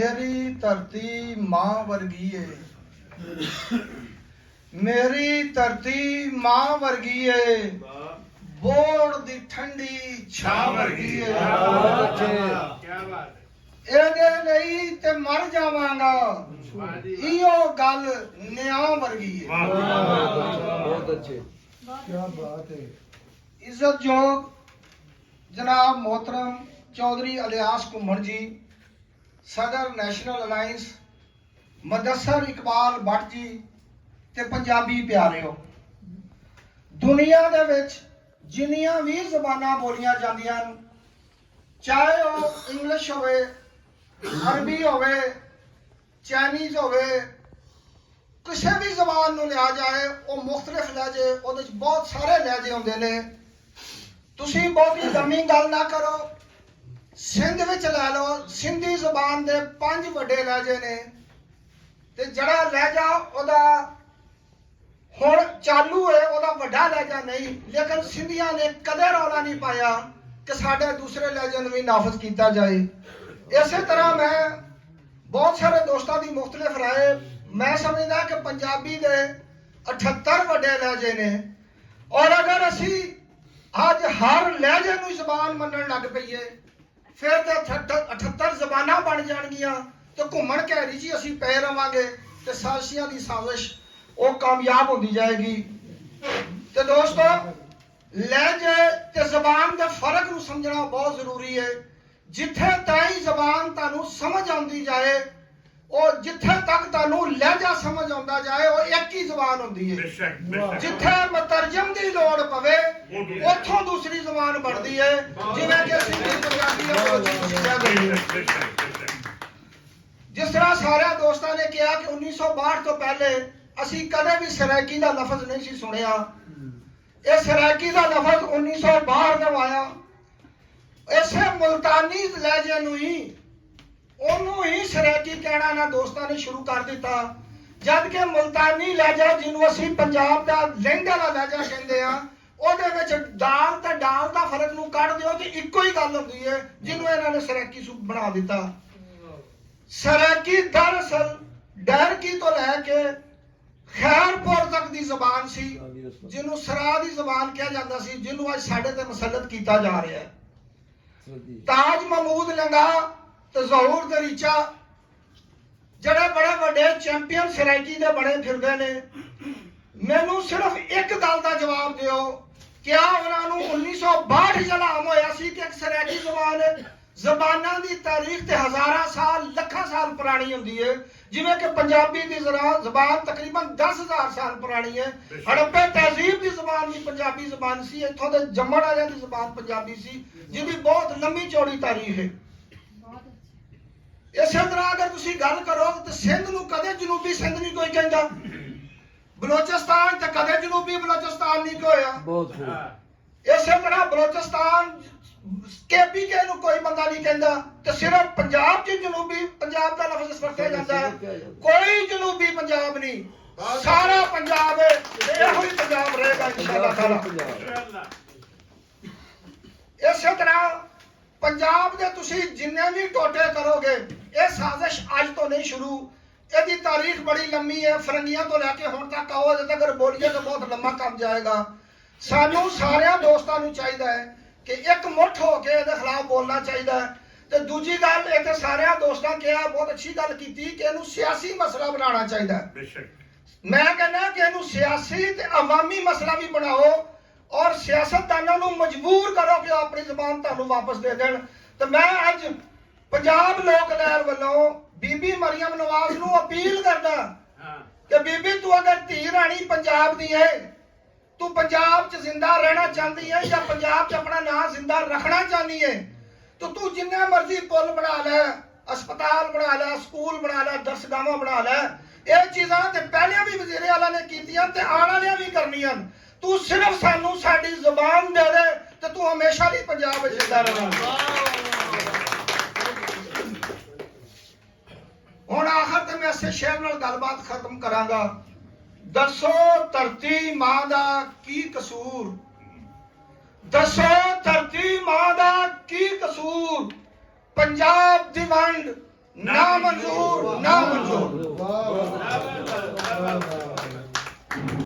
मेरी धरती मां वर्गी है, मेरी धरती मां वर्गी है, बोड़ दी ठंडी छां वर्गी है। ਇਹਦੇ ਲਈ ਤੇ ਮਰ ਜਾਵਾਂਗਾ, ਇਹੋ ਗੱਲ ਨਿਆਂ ਵਰਗੀ ਹੈ। बहुत अच्छे, क्या बात है। इज्जतयोग जनाब मोहतरम चौधरी इलियास घुम्मण जी, सदर नैशनल अलायंस, मुदस्सर इकबाल भट्ट जी ते पंजाबी प्यारिओ, दुनिया दे विच जिन्नियां भी ज़बानां बोलियां जांदियां न, चाहे वो इंग्लिश होवे, अरबी होवे, चाइनीज़ होवे, किसी भी जबान नूं लिया जाए वो मुख्तलिफ लहजे, उहदे च बहुत सारे लहजे होंदे ने। तुसीं बहुती लम्मी गल ना करो, सिंध विच लै लो, सिंधी जबान दे 5 वड्डे लहजे ने, ते जड़ा लहजा ओहदा हुण चालू है ओहदा वड्डा लहजा नहीं, लेकिन सिंधियां ने कदे रौला नहीं पाया कि साडे दूसरे लहजे नूं भी नाफज कीता जाए। इसे तरह मैं बहुत सारे दोस्तों की मुख्तलिफ राय, मैं समझदा कि पंजाबी दे 78 वड्डे लहजे ने, और अगर असी अज हर लहजे नूं जबान मनण लग पईए फिर तो 78 जबानां बन जाणगियां, तो घुम्मण घैरी जी असी पै रवांगे ते साजिशां दी साजिश वो कामयाब होंदी जाएगी। तो दोस्तों, लहजे ते जबान दे फर्क नूं समझना बहुत जरूरी है। जिथे ताई जबान तुहानूं समझ आउंदी जाए, और जिथे तक तुहानूं लहजा समझ आउंदा जाए, वो एक ही जबान होंदी है। जिथे मुतरजम दी लोड़ पवे उथों दूसरी जबान बनदी है, जिवें कि सिंधी पंजाबी ते बलोची। जिस तरह सारे दोस्तों ने कहा कि 1962 तो पहले असी कदे भी सराइकी का लफज नहीं सी सुनिया। यह सराइकी का लफज 1962 में आया। इसे मुल्तानी लहजे नूं ही सराइकी कहना ना दोस्तों ने शुरू कर दिता, जबकि मुल्तानी लहजा जिन्हों असी पंजाब का लहंगे वाला लहजा कहते हैं, ਉਹਦੇ ਵਿੱਚ ਦਾਲ ਤੇ ਡਾਲ ਦਾ ਫਰਕ ਨੂੰ ਕੱਢ ਦਿਓ ਕਿ ਇੱਕੋ ਹੀ ਗੱਲ ਹੁੰਦੀ ਹੈ, ਜਿਹਨੂੰ ਇਹਨਾਂ ਨੇ ਸਰਾਇਕੀ ਬਣਾ ਦਿੱਤਾ। सराइकी दरअसल डरकी तो लैके खैरपुर तक दी जबान सी, जिन्हों सरा दी जबान कहा जाता सी, जिन्हों आज साढ़े ते मुसलत किया जा रहा है। ताज महमूद लंगा ते ज़हूर दरीचा जड़े बड़े बड़े चैंपियन सराइकी दे बने फिरदे ने, मैनू सिर्फ एक गल दा जवाब दिओ, क्या उन्होंने 1962 जलाम होया सी कि एक सराइकी जबान जबाना की तारीख ते हजारा साल लखा साल पुरानी होंदी है, जिवें कि पंजाबी की जबान तकरीबन 10,000 साल पुरानी है। हड़प्पे तहजीब की जबान भी पंजाबी जबान सी, इत्थों दे जम्मण वालियां दी जबान पंजाबी सी, जिहदी बहुत लंबी चौड़ी तारीख है। इसे तरह अगर तुसीं गल करो तो सिंध नूं कदे जनूबी सिंध नहीं कोई कहंदा, बलोचिस्तान ते कदे जनूबी बलोचिस्तान नहीं होया। इसे तरह बलोचिस्तान KPK ਨੂੰ कोई बंदा नहीं कहता, तो सिर्फ पंजाब च जनूबी पंजाब का लफ्ज वरत्या जाता है, कोई जनूबी पंजाब नहीं, सारा पंजाब है, यही ही पंजाब रहेगा इंशाअल्लाह ताला। इस तरह पंजाब के तुसी जिन्ने भी टोटे करोगे, ये साजिश अज तो नहीं शुरू, इसकी तारीख बड़ी लंबी है, फरंगियां तो लैके हुण तक आओ, अगर बोलिए तो बहुत लंबा काम जाएगा। सानू सारे दोस्तों को चाहिए है कि एक मुठ होके इहदे खिलाफ बोलना चाहिए। तो दूजी गल इत्थे सारे दोस्तों कहा, बहुत अच्छी गल की कि इहनूं सियासी मसला बनाना चाहिए। मैं कहना कि इहनूं सियासी ते अवामी मसला भी बनाओ, और सियासतदानों नूं मजबूर करो कि अपनी जबान तुहानूं वापस दे देण। तो मैं अज पंजाब लोक लहर वालों बीबी मरियम नवाज नूं अपील करदा कि बीबी तू अगर धी राणी पंजाब दी है, तू पंजाब च जिंदा रहना चाहती है या पंजाब च अपना नाम जिंदा रखना चाहती है, तो तू जिन्ने मर्जी पुल बना ले, अस्पताल बना ले, स्कूल बना ले, दरसगाहां बना ले, ये चीज़ां ते पहले भी वज़ीर आला ने कीतियां ते आने वालियां भी करनियां। तू सिर्फ सानू साडी ज़बान दे दे ते तू हमेशा ही पंजाब विच जिंदा रहेगा। हुण आखिर ते मैं इस शेर नाल गलबात खत्म करांगा। दसो धरती मां दा की कसूर, दसो धरती मां दा की कसूर, पंजाब दी वंड ਨਾ ਮਨਜ਼ੂਰ ਨਾ ਮਨਜ਼ੂਰ।